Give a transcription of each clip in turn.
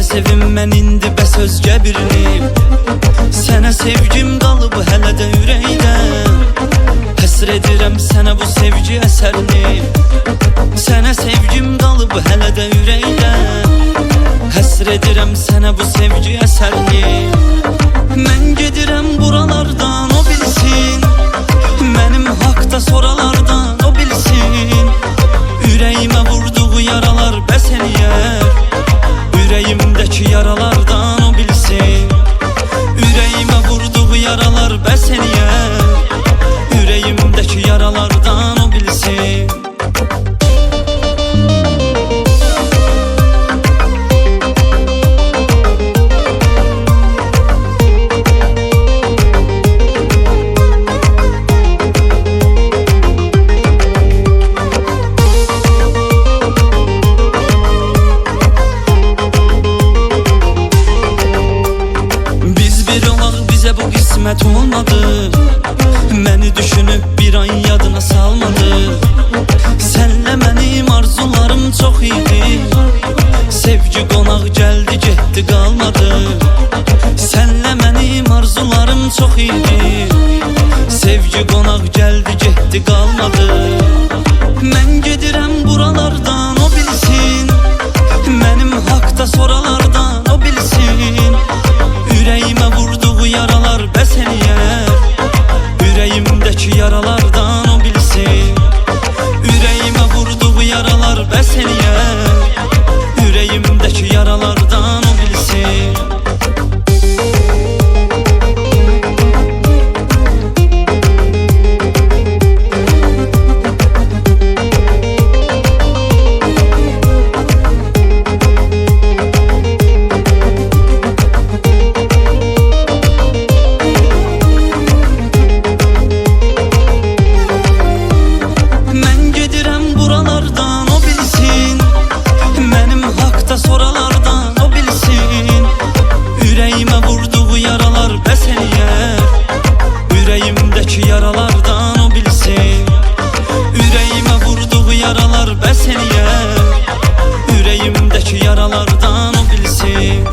sevinmən indi bəs özgə birini. Sənə sevgim qalıb hələ də ürəkdə. Həsr edirəm sənə bu sevgi əsərini. Sənə sevgim qalıb hələ də ürəkdə. Həsr edirəm sənə bu sevgi əsərini. Mən gedirəm buralardan o bilsin, mənim haqda soralardan o bilsin. Ürəyimə vurduğu yaralar bəs eləyər, ürəyimdəki yaralardan o bilsin. Ürəyimə vurduğu yaralar bəs eləyər, ürəyimdəki yaralardan o bilsin. Bu qismət olmadı, məni düşünüb bir an yadına salmadı. Sənlə mənim arzularım çox idi, sevgi qonaq gəldi getdi qalmadı. Sənlə mənim arzularım çox idi, sevgi qonaq gəldi getdi qalmadı. Mən gedirəm buralardan o bilsin, mənim haqda soralardan o bilsin. Ürəyimə vurduğu yaralar bəs eləyər, ürəyimdəki yaralardan o bilsin. Ürəyimə vurduğu yaralar bəs eləyər, ürəyimdəki yaralardan o bilsin. Soralardan o bilsin, ürəyimə vurduğu yaralar bəs eləyər, ürəyimdəki yaralardan o bilsin. Ürəyimə vurduğu yaralar bəs eləyər, ürəyimdəki yaralardan o bilsin.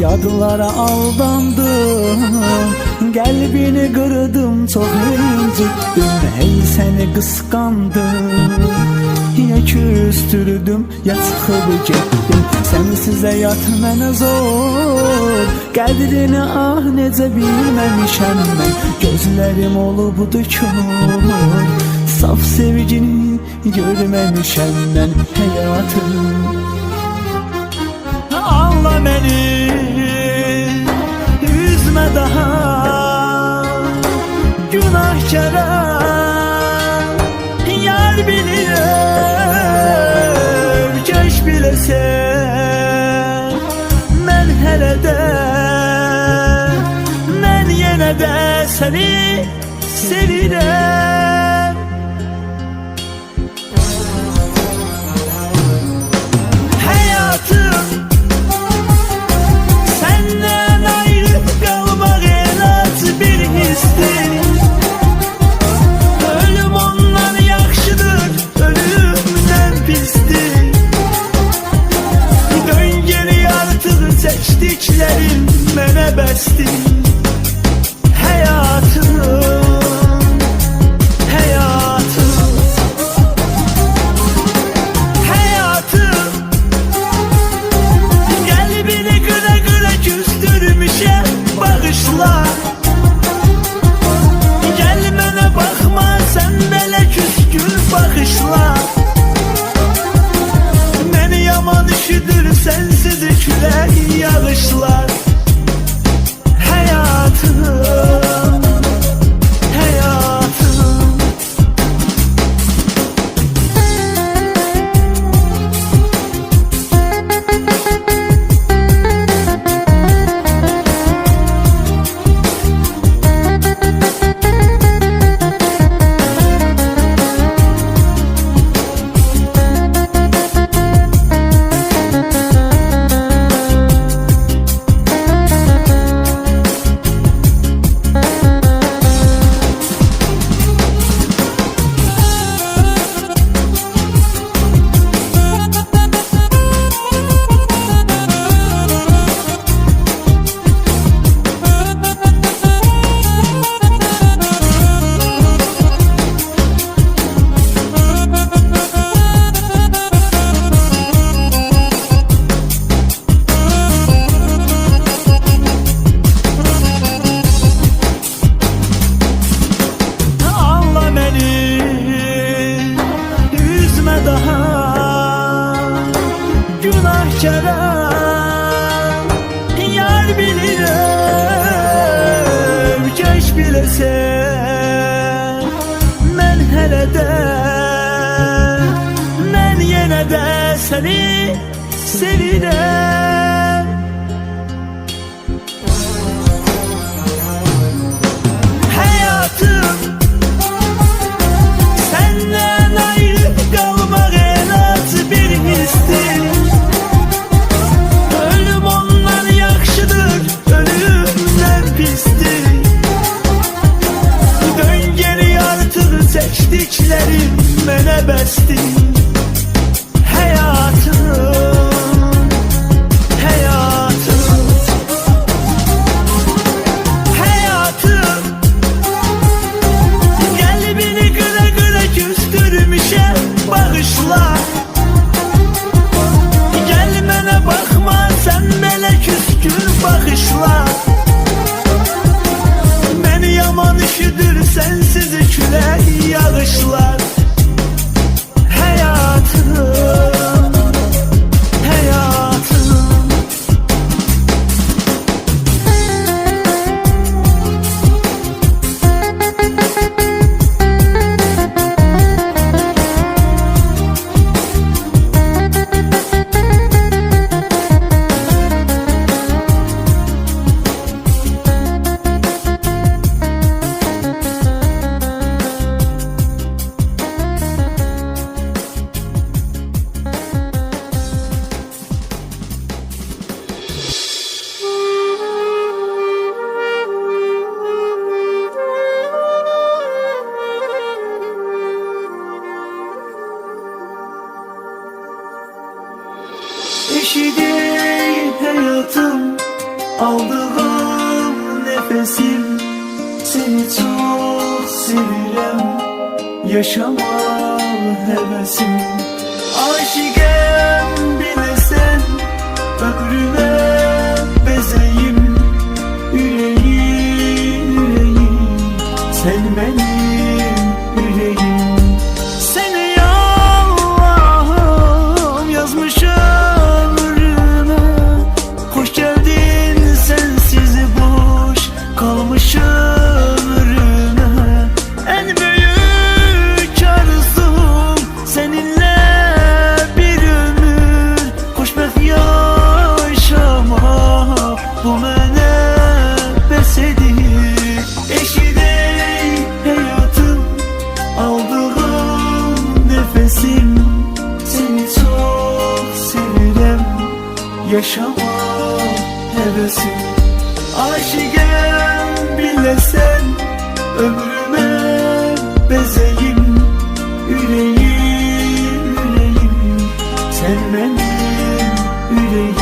Yadlara aldandım, kalbini kırdım, çok incittim. Hey seni kıskandım, ya küstürdüm ya çıkıp gittim. Sensiz hayat mənə zor, qədrini ah necə bilməmişəm mən. Gözlərim olubdu kör, saf sevgini görməmişəm mən həyatım. Anla beni, üzme daha günahkara. Yar bilir, keş bilesen. Ben hele de, ben yine de seni sevirem. Hayatım, senden ayrı kalmak elat bir histir. Ölüm ondan yaxşıdır, ölümden pistir. Dön geri artık seçdiklerim mənə bəsdir. Hayatım, hayatım, hayatım. Kalbini kıra kıra küstürmüşem, bağışla. Gel mənə baxma, sen belə küskün bağışla. Məni yaman üşüdür, sensiz külək yağışlar. Hayatım, hayatım. Günahkara. Yar bilir, keş bilesen. Ben hele de, ben yine de seni sevirem. Hayatım, senden ayrı kalmak elat bir histir. Ölüm ondan yaxşıdır, ölümden pistir. Dön geri artık seçdiklerim mənə bəsdir. Hayatım, hayatım, hayatım. Kalbini kıra kıra küstürmüşem, bağışla. aldığım nefesim. Seni çok sevirem, yaşama hevesim. Aşıkem bilesen, ömrüme bezeyim. Yüreğim, yüreğim, sen benim yüreğim. Seni ya Allah'ım yazmışım ömrüme. Hoş geldin sensiz boş kalmışım ömrüme. En büyük arzum seninle bir ömür hoşbakt yaşamak. Bu mənə bəsədir. Eşidey hayatım, aldığım nefesim. Seni çok sevirem, yaşama hevesim. Aşıkem bilesen, ömrüme bezeyim. Yüreğim, yüreğim, sen benim yüreğim.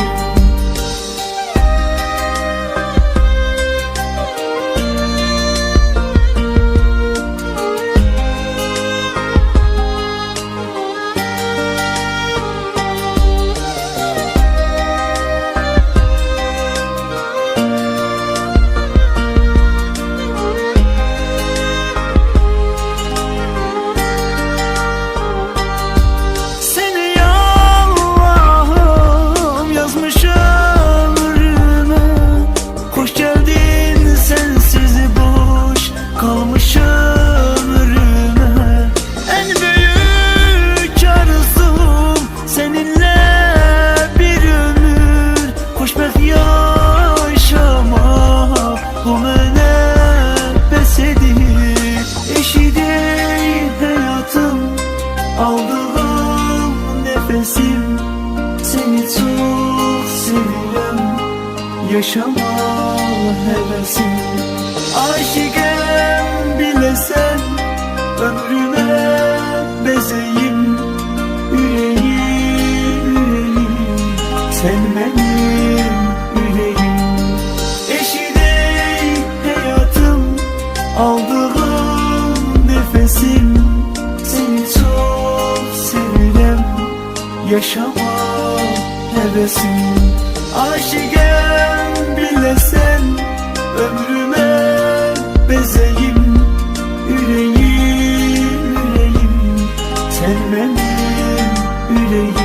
Aldığım nefesim, seni çok sevirem, yaşama hevesim. Aşıkem bilesen, ömrüme bezeyim. Yüreğim, yüreğim, sen benim yüreğim. Eşidey hayatım, aldığım nefesim. Seni çok sevirem, yaşama hevesim. Aşıkem bilesen, ömrüme bezeyim. Yüreğim, yüreğim, sen benim yüreğim.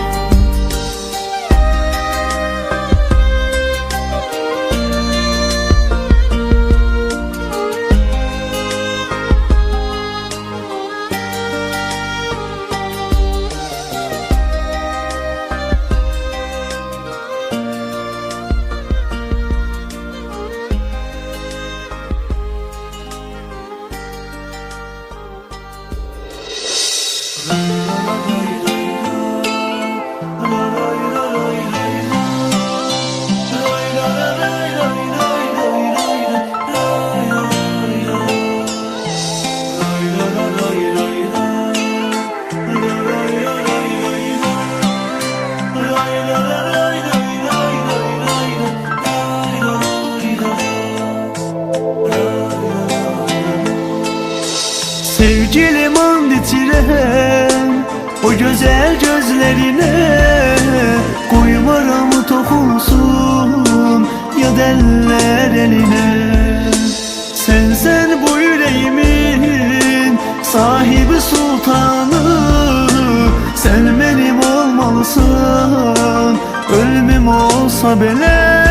Sevgilim and içirem o güzel gözlerine. Koymaram tokunsun ya deller eline. Sen bu yüreğimin sahibi sultanı. Sen benim olmalısın, ölümüm olsa bile.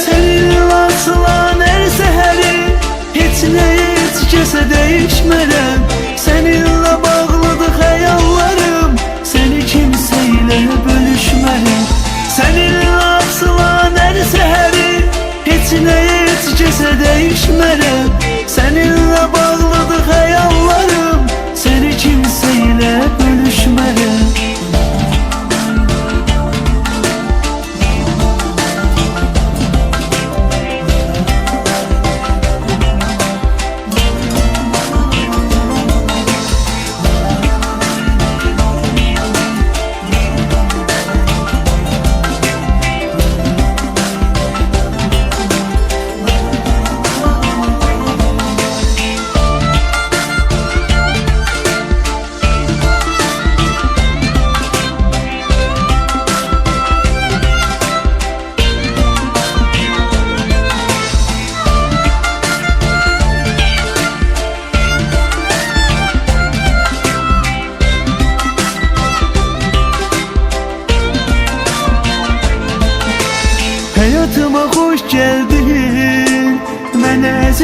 Seninle asılan her seheri, hiç ne hiç kese değişmerem. Seninle bağladık hayallarım, seni kimseyle bölüşmerem. Seninle asılan her seheri, hiç ne hiç kese değişmerem. Seninle bağladık hayallarım, seni kimseyle bölüşmerem.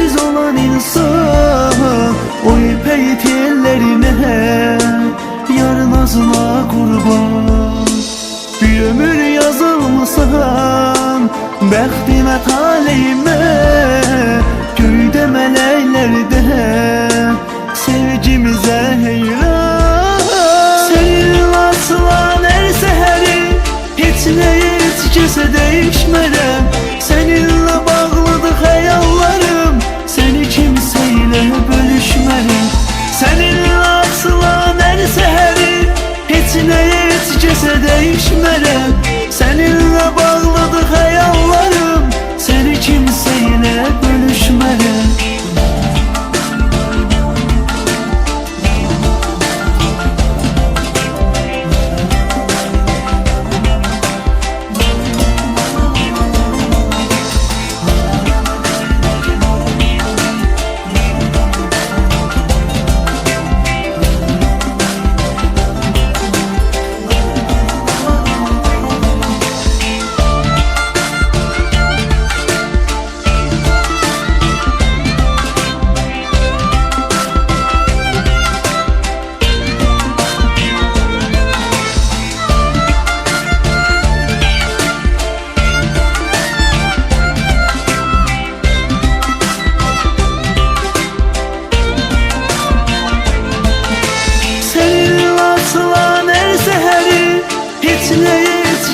aziz olan insan o ipek tellerine yarın azına kurban. Bir ömür yazılmışsan bəxtimə taleyimə, göydə mələklerde sevgimizə heyran. Senin açılan her səhəri heç nə heç kəsə dəyişmərəm. Seninle bağlıdır xəyallarım, seni kimseyle bölüşmərəm. Seninle açılan her səhəri heç nə heç kəsə dəyişmərəm. Seninle bağlıdır xəyallarım, seni kimseyle bölüşmərəm.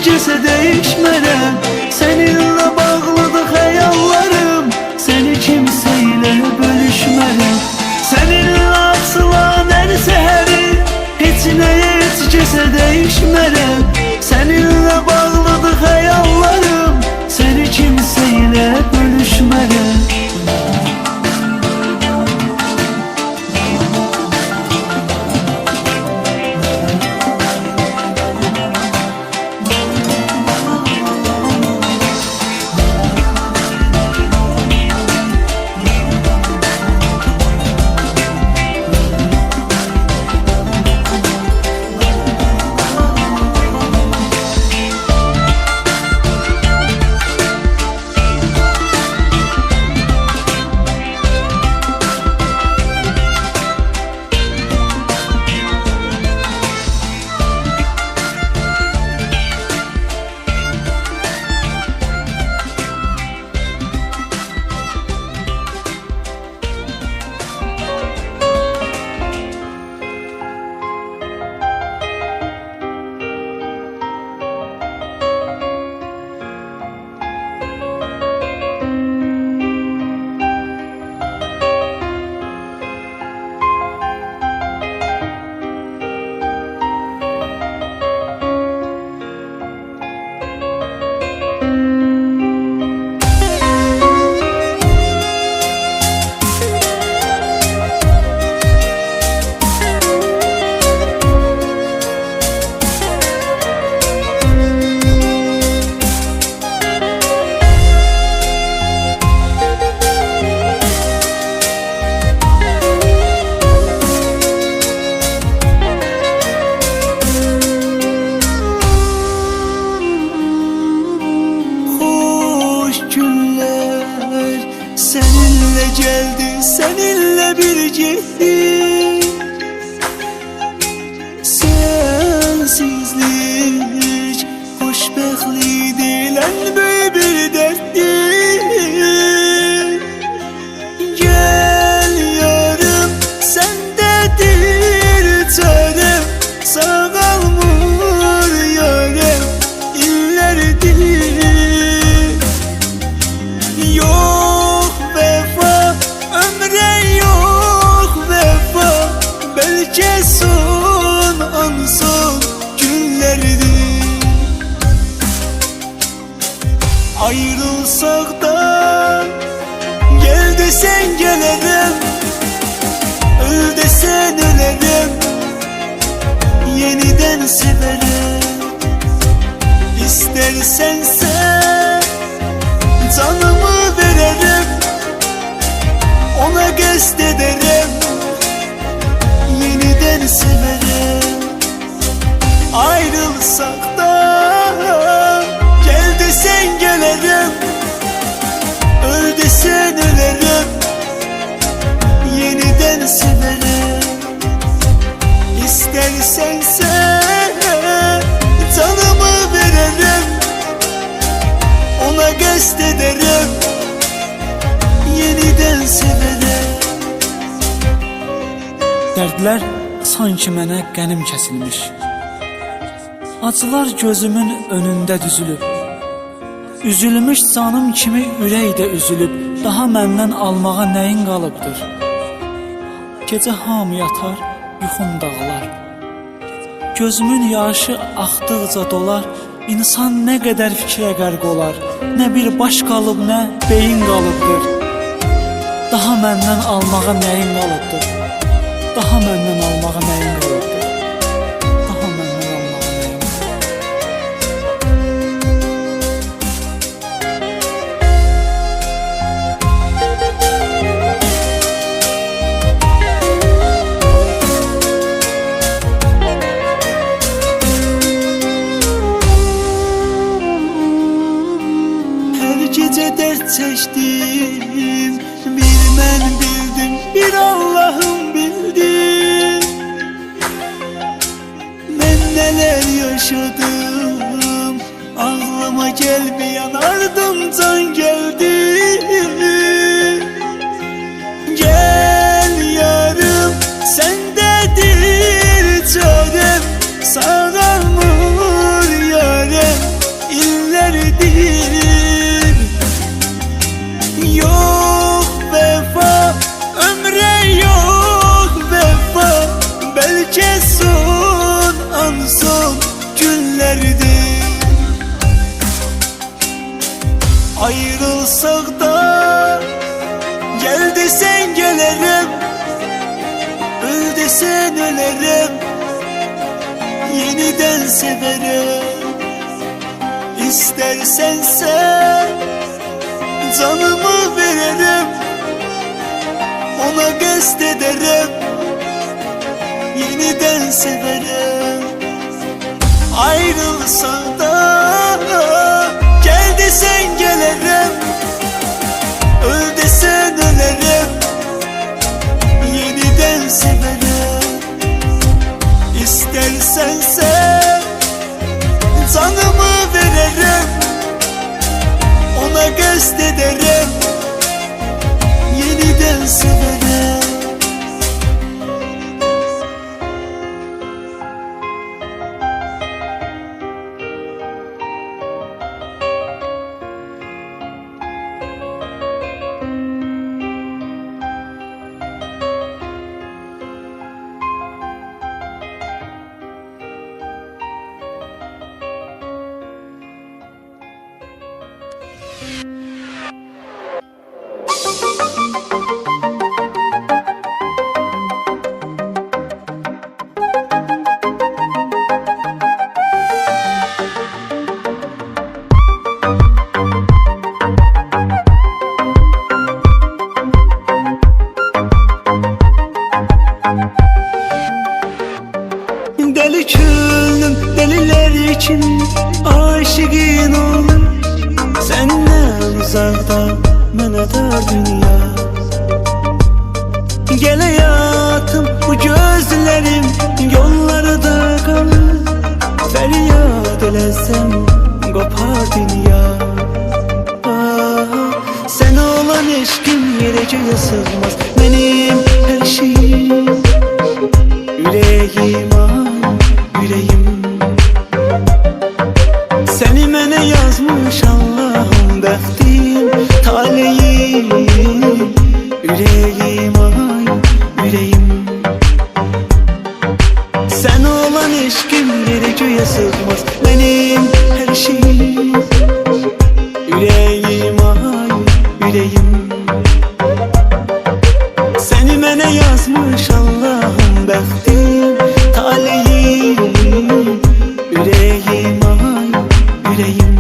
Kəsə dəyişmərəm. Seninle bağlıdır xəyallarım, seni kimseyle bölüşmərəm. Seninle açılan hər səhəri heç nə heç kəsə dəyişmərəm. Seninle bağlıdır xəyallarım, seni kimseyle bölüşmərəm. Seninle geldi, seninle bir gitti. Sensizlik xoşbəxtlik deyilən böyük bir dərddir. Gel yarım, səndedir çarəm, sağalmır yarəm illərdir. Yok vefa, ömre yok vefa, belki son an son günlerdir. Ayrılsak da gel desen gelirim, öl desen ölerim, yeniden severim. İstersen sen canımı veririm, ona gest ederim, yeniden severim. Ayrılsak da gel desen gelirim, öl desen ölerim, severim. İstersen sen canımı veririm, ona qəsd ederim, yeniden severim. Dərdlər sanki mənə qənim kəsilmiş, acılar gözümün önündə düzülüb, üzülmüş canım kimi ürək də üzülüb, daha məndən almağa nəyin qalıbdır? Gecə hamı yatar, yuxum dağlar, gözümün yaşı axdıqca dolar, İnsan nə qədər fikrə qərq olar, nə bir baş qalıb, nə beyin qalıbdır. Daha məndən almağa nəyin qalıbdır? Daha məndən almağa nəyin qalıbdır? Daha məndən almağa nəyin qalıbdır? Gece dert çektim, bir mən bildim, bir Allah'ım bildi. Ben neler yaşadım, ağlıma gelmeyen ardımdan geldi. Gel yarım, sendedir çarem, sağalmır yarem, illerdir. Yok vefa, ömre yok vefa, belki son an son günlerdir. Ayrılsak da gel desen gelirim, öl desen ölerim, yeniden severim. İstersen sen canımı veririm, ona qəsd ederim, yeniden severim. Ayrılsan da gel desen gelirim, öl desen ölerim, yeniden severim. İstersen sen canımı veririm, ona qəsd ederim, yeniden severim. Deli küllüm deliler için aşıkın olur, senden uzakta mənə dar dünya. Gel hayatım, bu gözlerim yollarda kalır, feryat eləsem kopar dünya. Sen olan eşkim yere göğe sığmaz, benim her şeyim, yüreğim yüreğim. Seni mənə yazmış Allah'ım, bəxtim, taleyim, yüreğim yüreğim. Sen olan eşkim yere göğe sığmaz, benim her şeyim, yüreğim yüreğim. Seni mənə yazmış Allah'ım, bəxtim, taleyim, yüreğim yüreğim.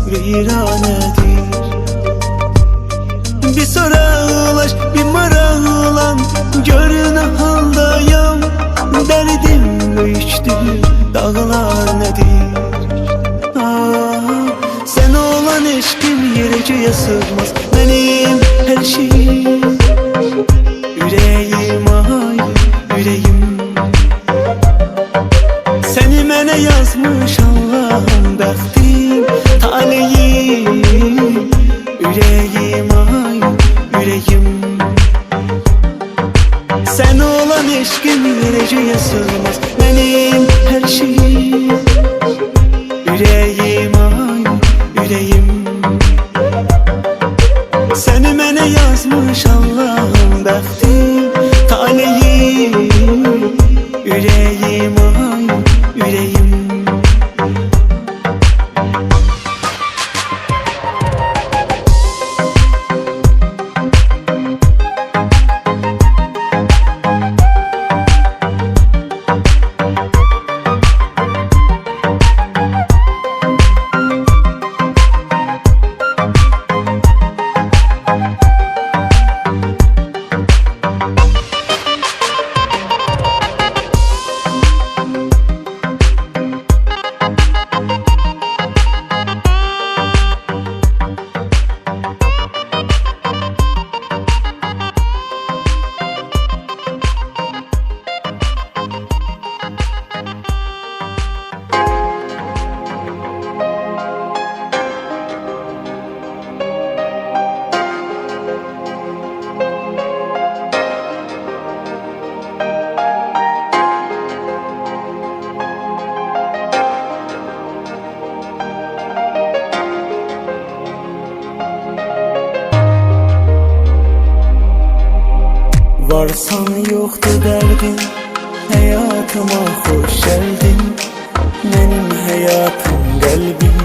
viranedir. Bir sorağlaş, bir marağlan, gör ne haldayam. Derdim büyüktü, dağlar nedir? Sen olan eşkim yereceğe sığmaz. Benim her şeyim, yüreğim ay, yüreğim. Seni mənə yazmış Allah'ım, bəxtim, taleyim. Yüreğim ay, yüreğim. Sen olan eşkim yereceğe sığmaz. Benim her şeyim, yüreğim ay, yüreğim. Seni mənə yazmış Allah'ım, bəxtim, taleyim. Yüreğim ay, yüreğim. Varsan yoktu derdin, hayatıma hoş geldin. Benim hayatım, kalbim,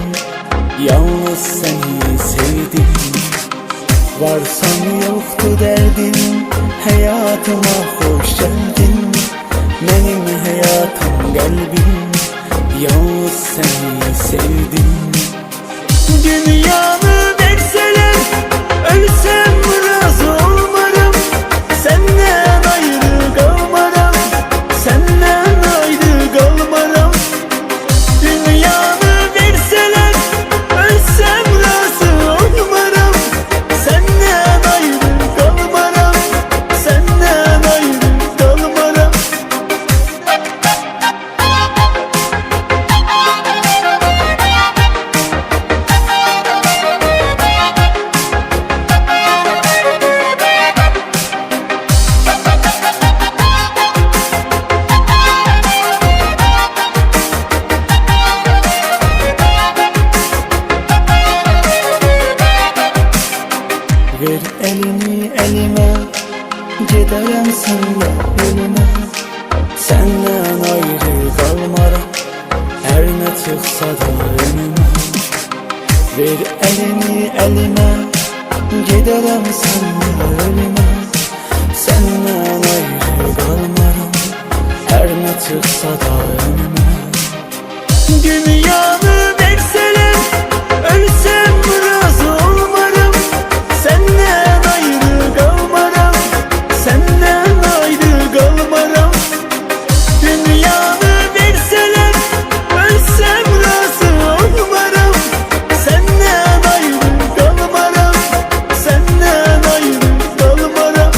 yalnız seni sevdim. Varsan yoktu derdin, hayatıma hoş geldin. Benim hayatım, kalbim, yalnız seni sevdim. Dünyanı verseler, ölsem razı olmarım. Senden ayrı kalmaram, senden ayrı kalmaram. Dünyanı verseler, ölsem razı olmaram. Senden ayrı kalmaram, senden ayrı kalmaram. Ver elini elime, giderem senle ölüme. Senden ayrı kalmaram, her ne çıksa da önüme. Ver elini elime, giderem senle ölüme. Senden ayrı kalmaram, her ne çıksa da önüme. Dünyanı verseler, ölsem razı olmarım. Senden ayrı kalmaram, senden ayrı kalmaram. Dünyanı verseler, ölsem razı olmaram. Senden ayrı kalmaram, senden ayrı kalmaram.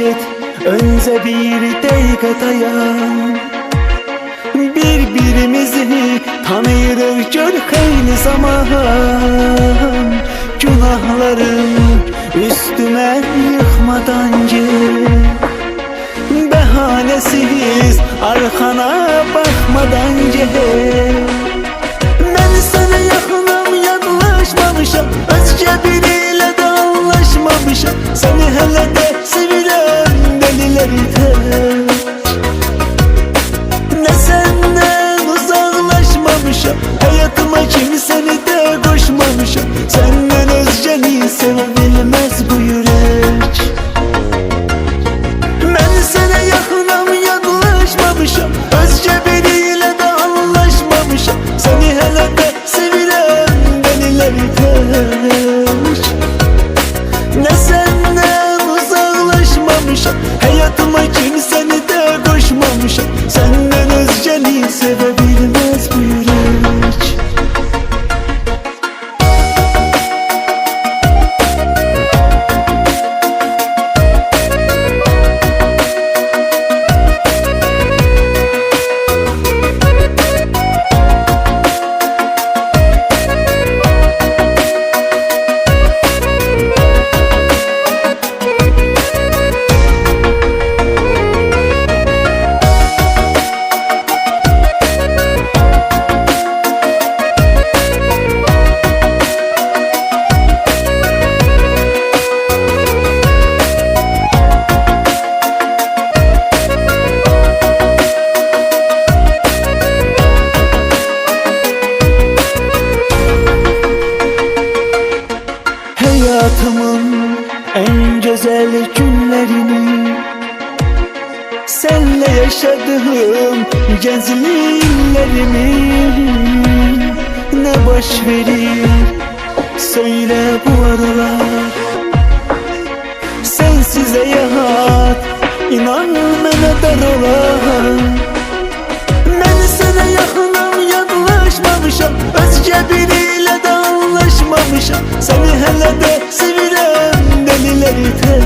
get, önce bir dakika dayan. Birbirimizi tanıyırıq gör xeyli zaman. Günahlarım üstüme yıkmadan gel. Behanesiz arkana bakmadan gel. Ben sana yakınım, yanlışmamışam, özce biriyle de anlaşmamışam. Seni hele de sevilen delileri tek. Ne senden uzaklaşmamışam, hayatıma kimseni de koşmamışam. Senden özceni sevebilmez bu yürek. Ben sana yakınım, yanlışmamışam, özce biriyle de anlaşmamışam. Seni hele de sevilen delileri tek. Ne senden uzaklaşmamışam, hayatıma kimseni de koşmamışam. Senden özceni sevebilmez bu yürek. Hayatımın en güzel günlerini senle yaşadığım gençliklerimi ne baş verir söyle bu aralar. Sensiz hayat inan bana dar olar. Ben sana yakınım, yanlışmamışam, özce biriyle de anlaşmamışam. Seni hele de sevilen delileri tek.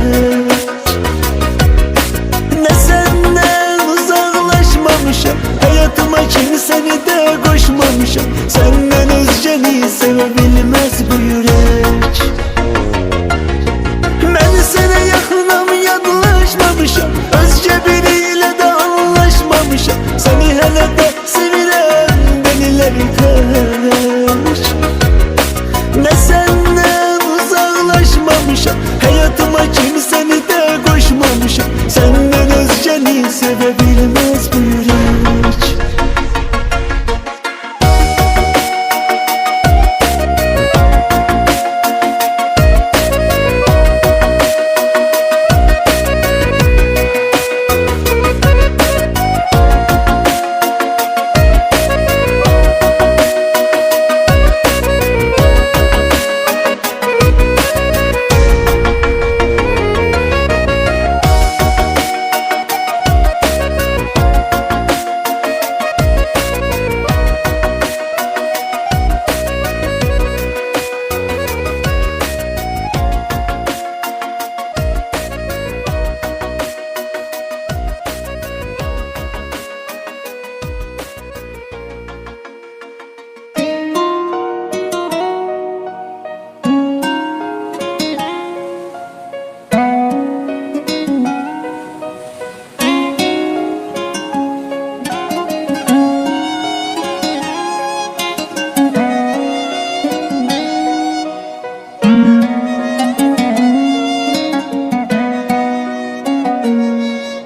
Ne senden uzaklaşmamışam, hayatıma kimseni de koşmamışam. Senden özceni sevebilmez bu yürek. Ben sana yakınım, yanlışmamışam, özce biriyle de anlaşmamışam. Seni hele de sevilen delileri tek. Ne senden uzaklaşmamışam, hayatıma kimseni de koşmamışam. Senden özceni sevebilmez bu yürek.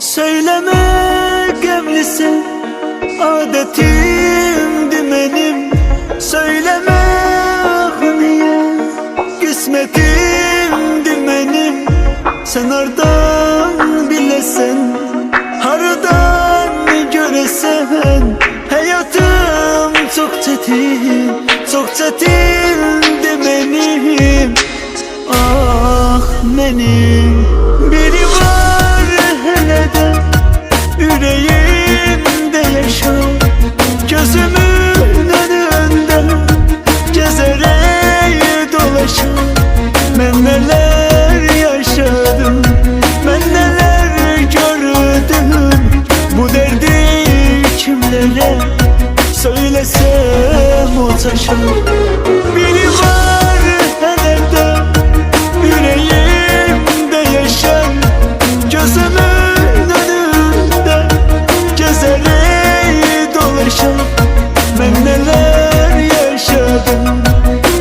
Söyleme adetimdi benim. Söyleme ah niye kısmetimdi benim. Sen hardan bilesen, hardan göresen. Hayatım çok çetin, çok çetin benim. Ah benim. Biri var hele de yüreğimde yaşa, gözümün önünde taşar. Biri var hele yüreğimde yaşar, gözümün önünde gezer dolaşır. Ben neler yaşadım,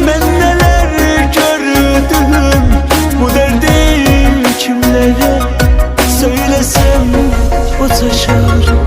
ben neler gördüm, bu derdim kimlere söylesem o taşar.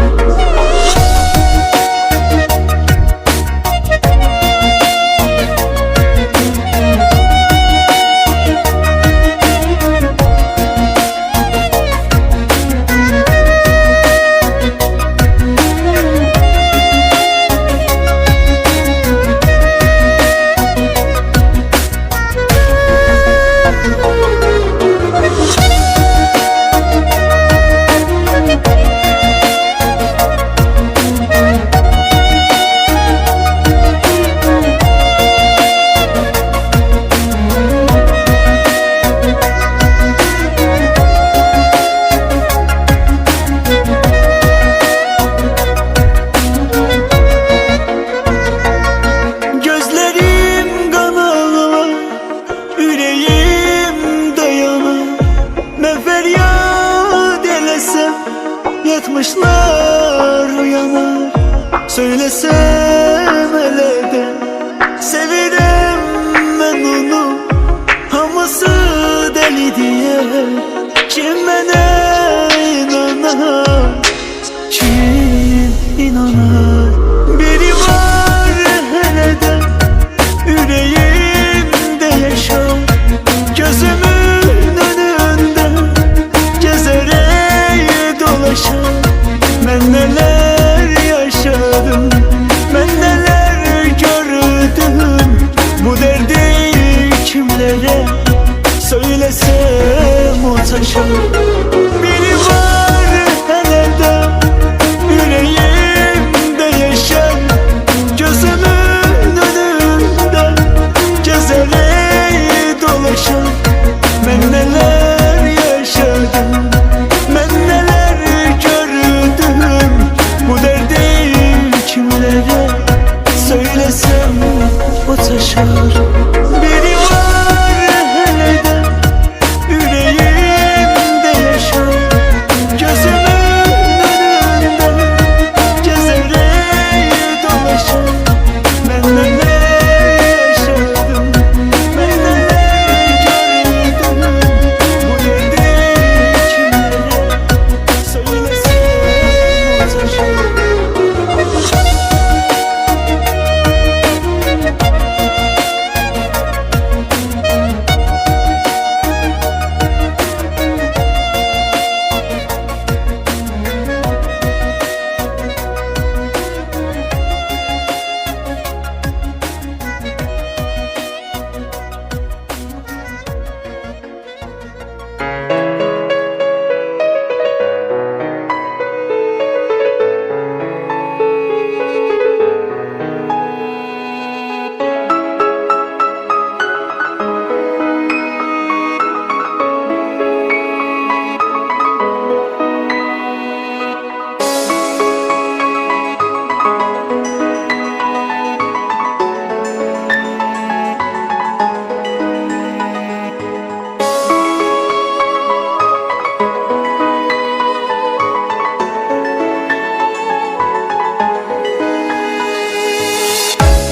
Yatmışlar uyanır, söylesem hele de severim ben onu, hamısı deli diye. Kim bana inanar, kim inanır? Biri var hele de yüreğimde yaşar, gözümün önünde gezer dolaşır. Ben neler yaşadım, ben neler gördüm, bu derdi kimlere söylesem o taşar. Biri var hele de yüreğimde yaşar, gözümün önünde gezer dolaşır. Ben neler yaşadım, ben neler gördüm, bu derdi kimlere söylesem o taşar. Biri var hele de yüreğimde yaşar, gözümün önünde gezer dolaşır. Ben neler yaşadım, ben neler gördüm, bu derdi kimlere söylesem o taşar.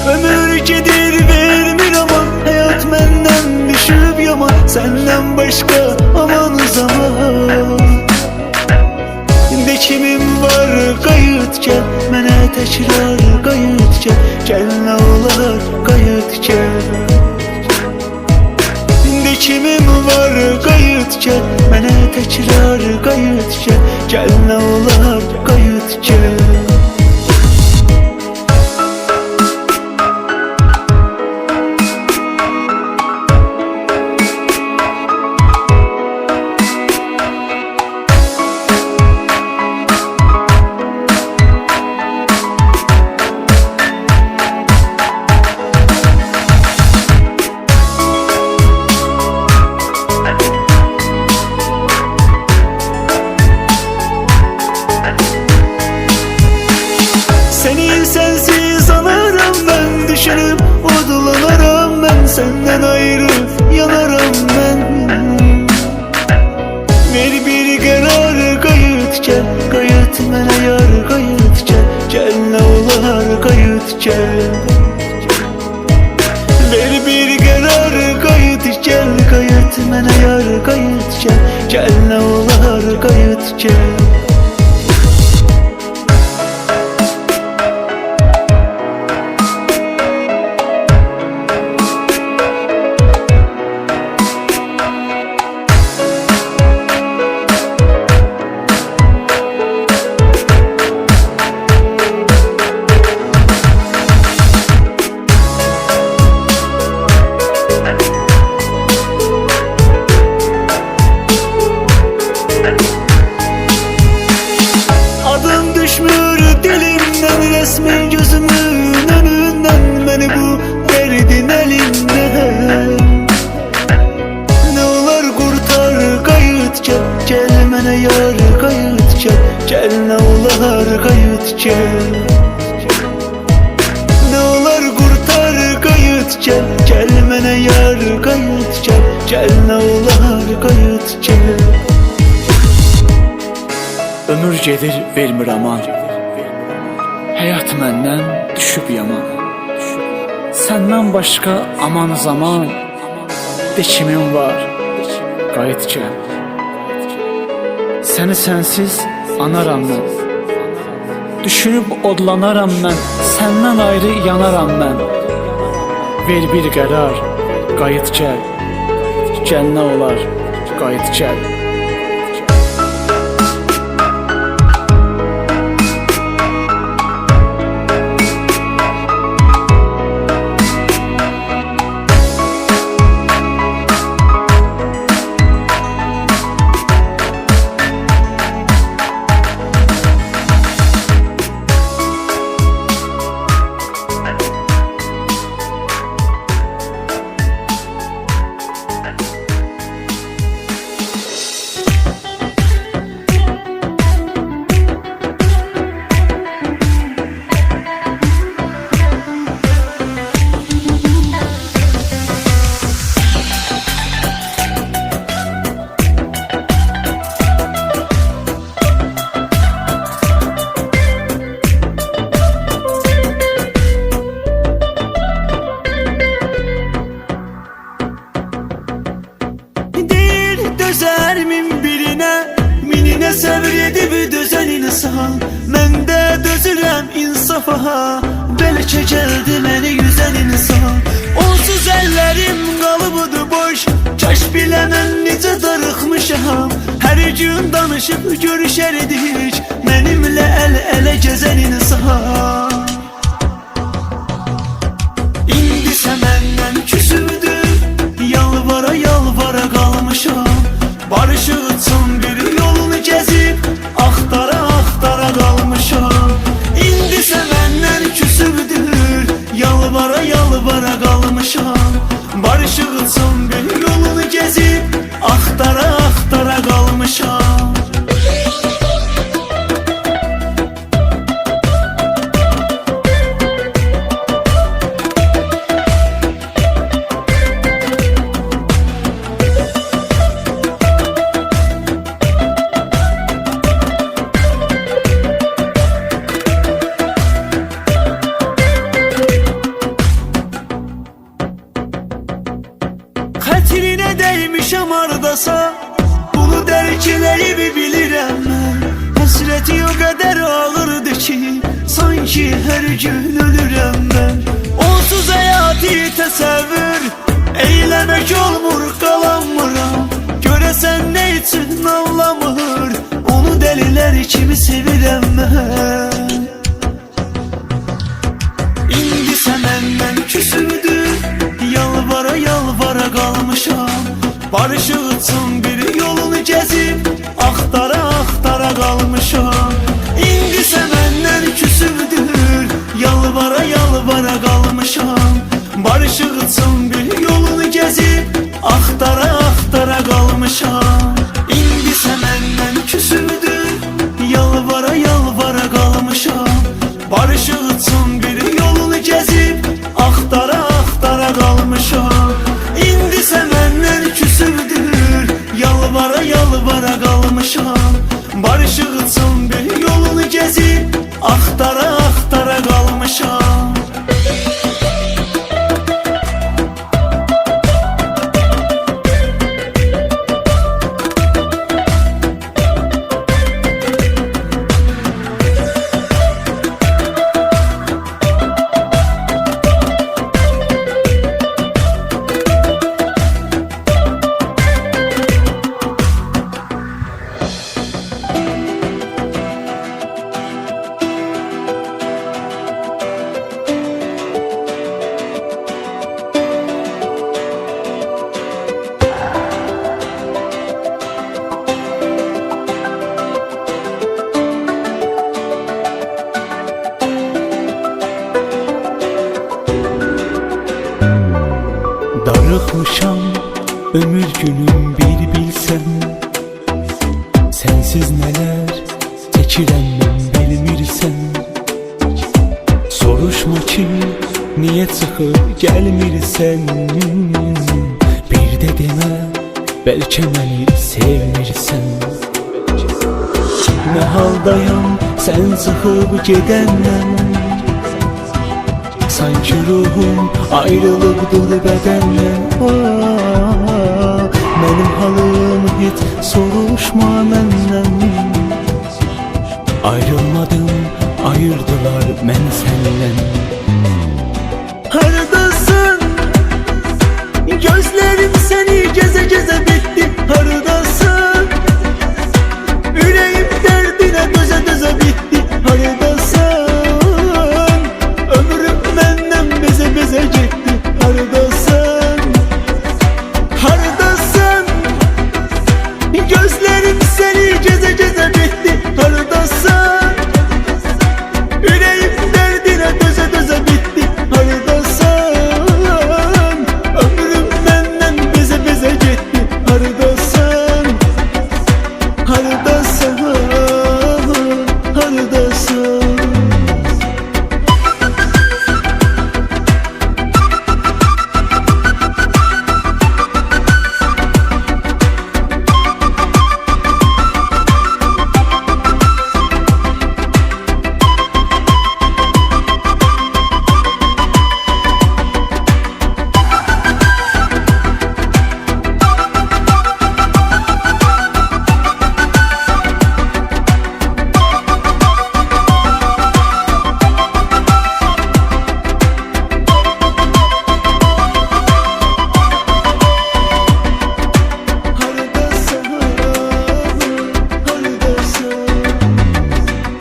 Ömür gedir vermir ama hayat menden düşüp yama, senden başka aman zaman. Dekimim var kayıt gel, mənə tekrar kayıt gel, gel ne olar kayıt gel. Dekimim var kayıt gel, mənə tekrar kayıt gel, gel ne olar kayıt gel. qayıt gəl. Ver bir qərar, qayıt gəl, qayıt mənə yar, qayıt gəl. Gəl nə olar, qayıt gəl. Resmin gözümün önünden beni bu derdin elinden. Ne olar kurtar qayıt gel, gel mənə yar qayıt gel. Gel ne olar qayıt gel. Ne olar kurtar qayıt gel, gel mənə yar qayıt gel. Gel ne olar qayıt gel. Ömür gedir vermir aman, həyat məndən düşüb yaman. Səndən başqa aman zaman, de kimin var, qayıt gəl. Səni sənsiz anaram mən, düşünüb odlanaram mən, səndən ayrı yanaram mən. Ver bir qərar, qayıt gəl. Gəl nə olar, qayıt gəl. Dözərmin birinə, mininə səbr edib dözən insan. Mən də dözürəm insafa, bəlkə gəldi məni yüzən insan. Onsuz əllərim qalıbıdır boş, kaş biləmən necə darıxmışam. Hər gün danışıb görüşərdik, mənimlə əl-ələ gəzən insan. İndisə məndən küsüdür, yalvara yalvara qalmışam. Barışı üçün bir yolunu gəzib, axtara axtara qalmışam. İndisə məndən küsübdür, yalvara yalvara qalmışam. Barışı üçün bir yolunu gəzib, axtara axtara qalmışam. Xətrinə dəymişəm ardasa, bunu dərk eləyib bilirəm mən. Həsrəti o qədər ağırdı ki, sanki hər gün ölürəm mən. Onsuz həyatı təsəvvür eyləmək olmur, qalanmıram. Görəsən nə üçün anlamır, onu dəlilər kimi sevirəm mən. İndisə məndən küsüdür, yalvara yalvara qalmışam. Barışıq üçün bir yolunu gəzib, axtara axtara qalmışam. İndisə məndən küsüdür, yalvara yalvara qalmışam. Barışıq üçün bir yolunu gəzib, axtara axtara qalmışam. İndisə məndən küsüdür, yalvara yalvara qalmışam. Barışıq üçün bir yolunu gəzib, axtara axtara qalmışam. İndisə məndən küsüdür, yalvara yalvara qalmışam. Barışıq üçün bir yolunu gəzib, axtara axtara aftara qalmışam. Darıxmışam ömür günüm bir bilsən. Sensiz nələr çəkirəm mən bilmirsən. Soruşma ki niyə çıxıb gəlmirsən. Bir də demə bəlkə məni sevmirsən. Nə haldayam sən çıxıb gedəndən. Sanki ruhum ayrılıqdır bədəndən. Mənim halım heç soruşma məndən. Ayrılmadım, ayırdılar mən səndən. Haradasın? Gözlerim səni gəzə gəzə bitdi. Haradasın? Ürəyim dərdinə dözə dözə bitdi. Haradasın? Ömrüm məndən bezə bezə getdi. Haradasın? Haradasın? Gözlerim səni gəzə gəzə bitdi. Haradasın? Ürəyim dərdinə dözə dözə bitdi. Haradasın? Ömrüm məndən bezə bezə getdi. Haradasın? Haradasın? Haradasın?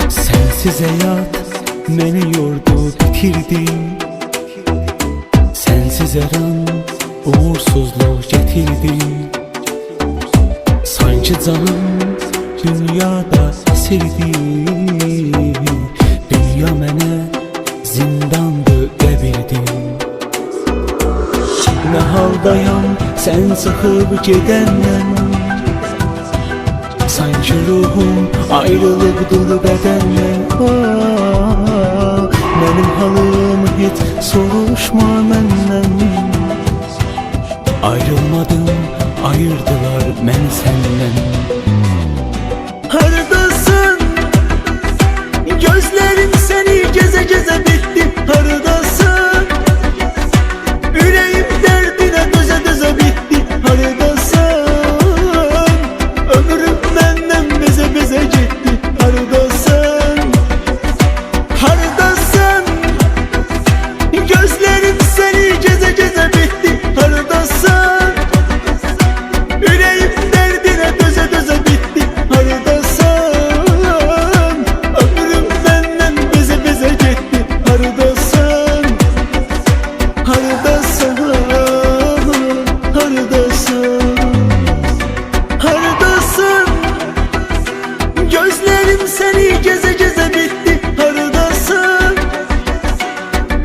Sensiz hayat məni yordu bitirdi. Sensiz hər an uğursuzluq getirdi. Sanki canım dünyada əsirdi. Dünya mənə zindandır qəbirdi. Nə haldayam sən çıxıb gedəndən. Sanki ruhum ayrılıqdır bədəndən. Mənim halım heç soruşma məndən. Ayrılmadım, ayırdılar mən səndən. Haradasın? Gözlerim səni gəzə gəzə bitdi. Haradasın? Ürəyim dərdinə dözə dözə bitdi. Haradasın? Ömrüm məndən bezə bezə getdi. Haradasın? Haradasın? Gözlerim səni gəzə gəzə bitdi. Haradasın? Ürəyim dərdinə dözə dözə bitdi. Haradasın? Ömrüm məndən bezə bezə getdi. Haradasın? Haradasın? Haradasın? Haradasın? Gözlerim səni gəzə gəzə bitdi. Haradasın?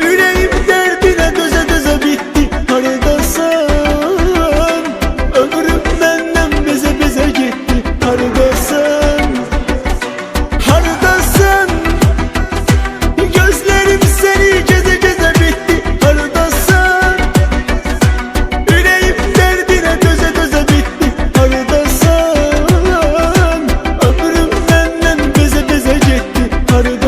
Ürəyim dərdinə dözə dözə bitdi. Haradasın? Ömrüm məndən bezə bezə getdi. Haradasın? Haradasın? Gözlerim səni gəzə gəzə bitdi. Haradasın? Ürəyim dərdinə dözə dözə bitdi. Haradasın? Ömrüm məndən bezə bezə getdi. Haradasın?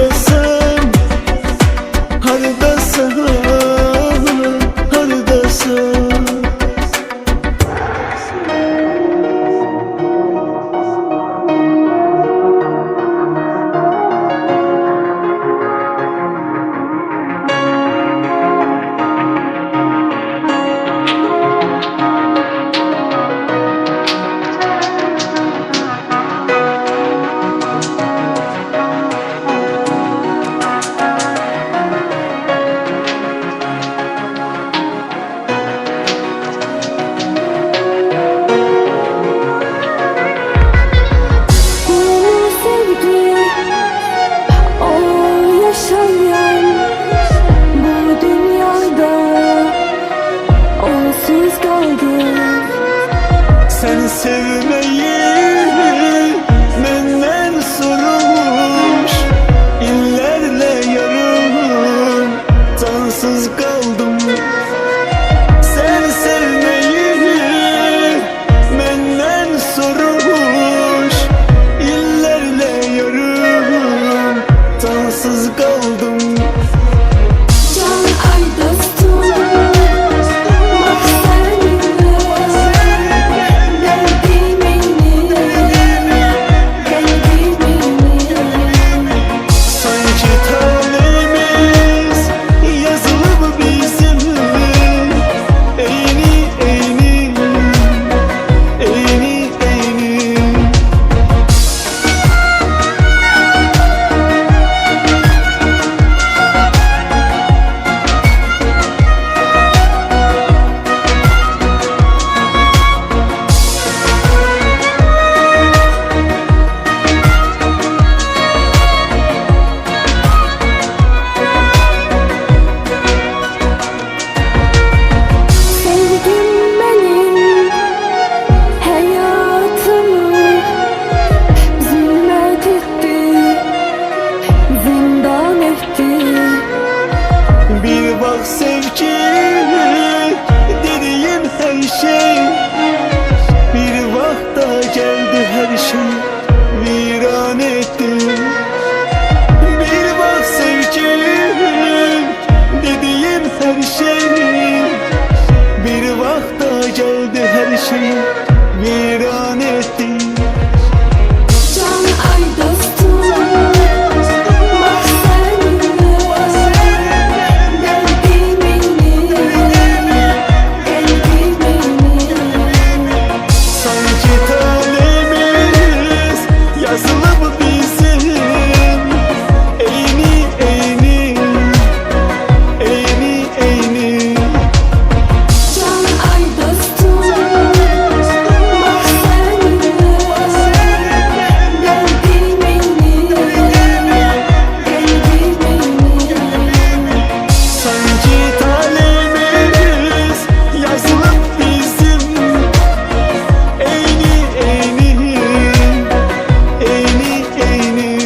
ettin. Bir bak sevgilim, dediğim her şey bir vakta geldi, her şeyi viran ettin. Can ay dostum, bak seninle geldi beni. Sanki talebimiz yazılıp bizim eyni eyni, eyni eyni. Can ay dostum, bak seninle geldi beni. Sanki talebimiz yazılıp bizim eyni eyni, eyni eyni.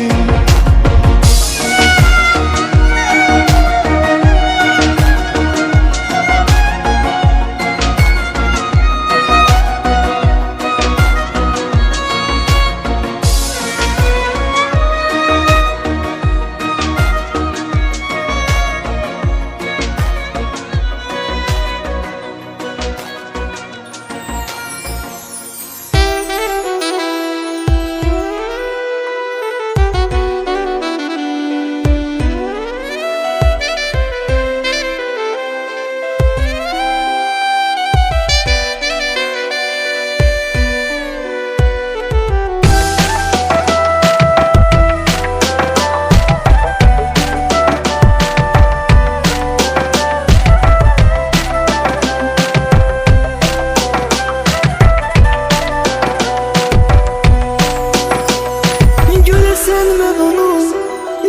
Göresen ben onu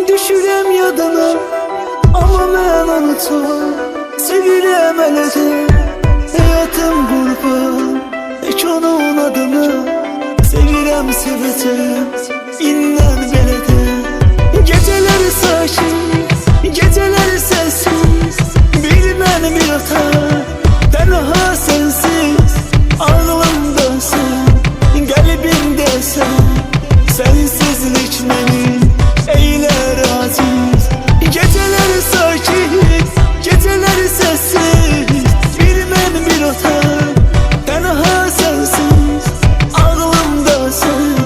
düşürem yadına, ama ben onu çok sevirem hele de. Hayatım kurban hiç onun adına, sevirem seveceğim innen bele de. Geceler sakin, geceler sessiz, bir ben bir hata, tenha sensiz. Ağlımda sen, kalbimde sen, sensizlik beni eyler aziz. Geceler sakin, geceler sessiz, bir ben bir hata, tenha sensiz. Ağlımda sen,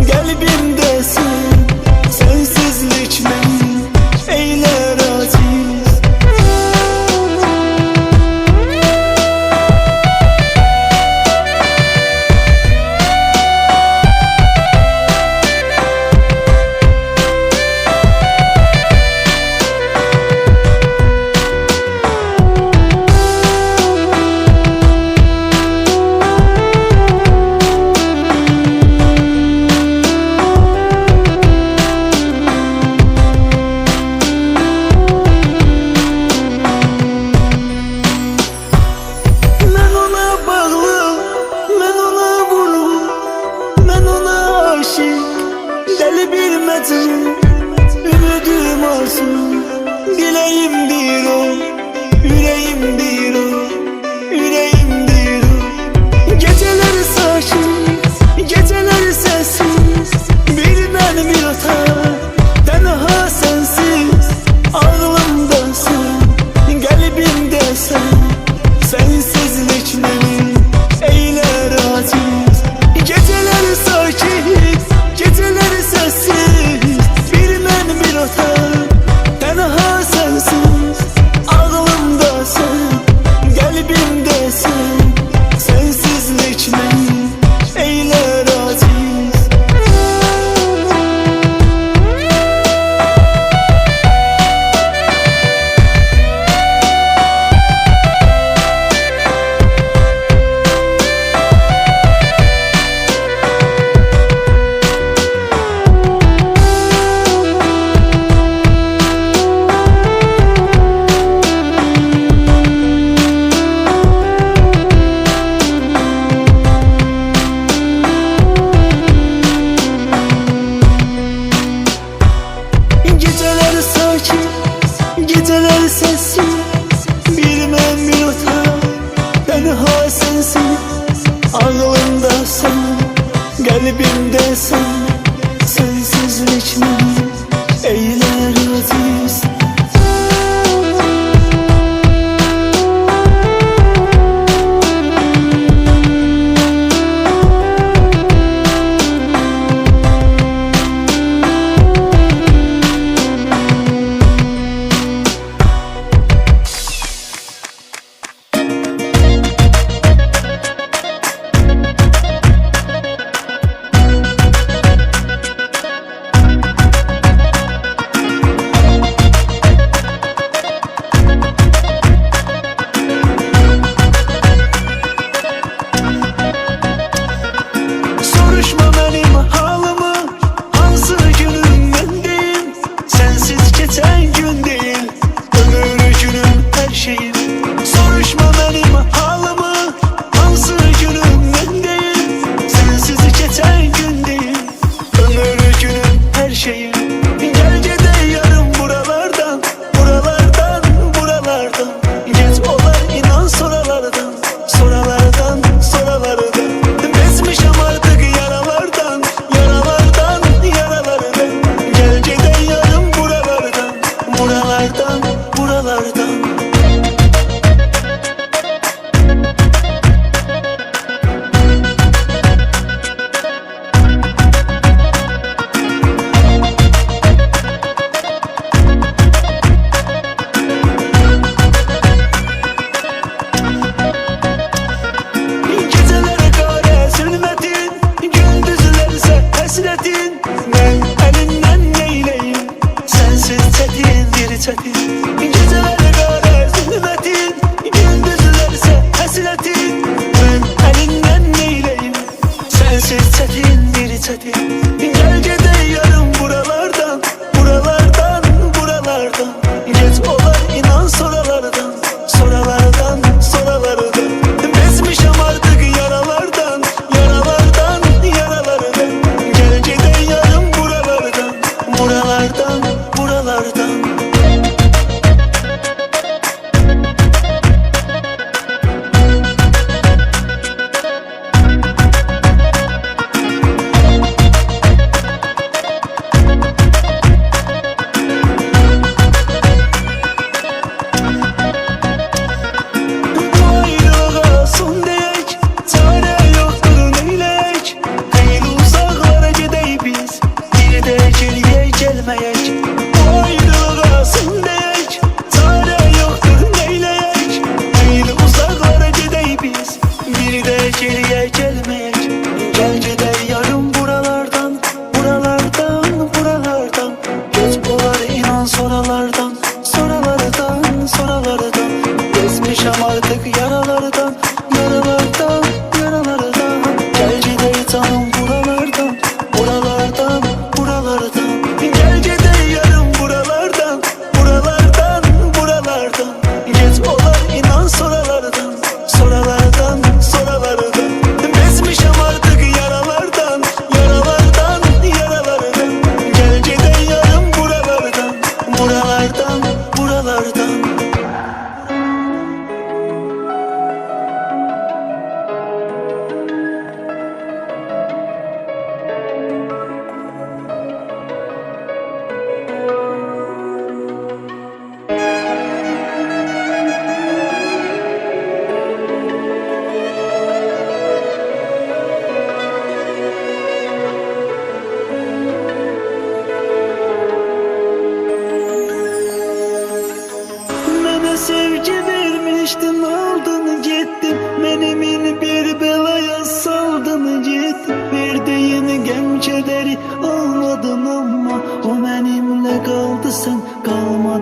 kalbimde sen, sensizlik beni eyler aziz. Ben ona bağlı, ben ona vurur, ben ona aşık, deli bir mecnun. Ümidim olsun, dileğim bir o, yüreğim bir o, yüreğim bir o. Geceler sakin, geceler sessiz, bir ben bir hata, tenha sensiz. Ağlımda sen, kalbimde sen, sensizlik beni eyler aziz. Geceler sakin, geceler sessiz, bir ben bir hata, tenha sensiz. Ağlımda sen, kalbimde sen, sensizlik beni eyler aziz.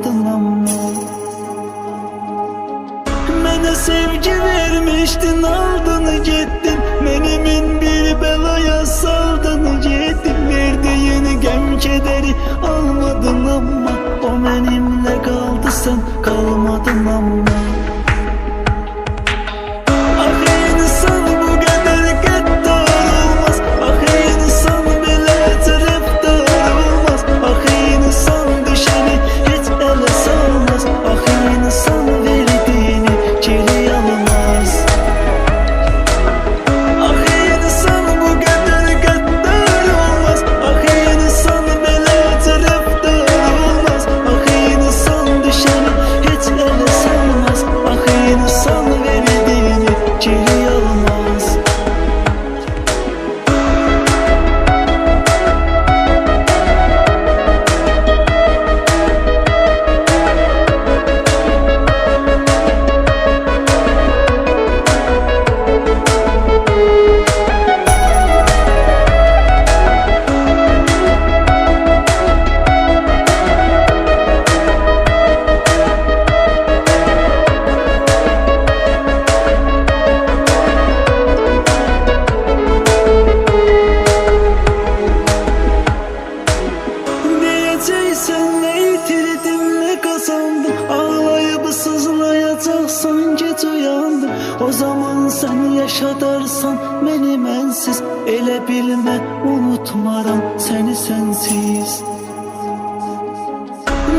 kalmadın amma. Mənə sevgi vermişdin, aldın getdin, menimin bir belaya saldın getdin. Verdiyin qəm kədəri almadın amma, o mənimlə qaldı, sən qalmadın amma. Ah insan bu qədər qəddar olmaz, ah insan belə tərəfdar olmaz, ah insan düşəni heç ələ salmaz, ah insan verdiyini geri almaz. Ah insan bu qədər qəddar olmaz, ah insan belə tərəfdar olmaz, ah insan düşəni heç ələ salmaz, ah insan verdiyini geri almaz. Diyeceksen ne yitirdim ne kazandım, ağlayıp sızlayacaksan geç uyandım. O zaman sen yaşadarsan beni mənsiz, elə bilmə unutmaram seni sensiz.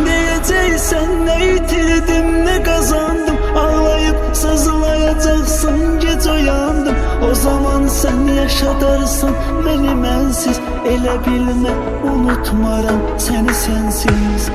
Diyeceksen ne yitirdim ne kazandım, ağlayıp sızlayacaksan geç uyandım. O zaman sen yaşadarsan beni mənsiz, elə bilmə unutmaram seni sensiz.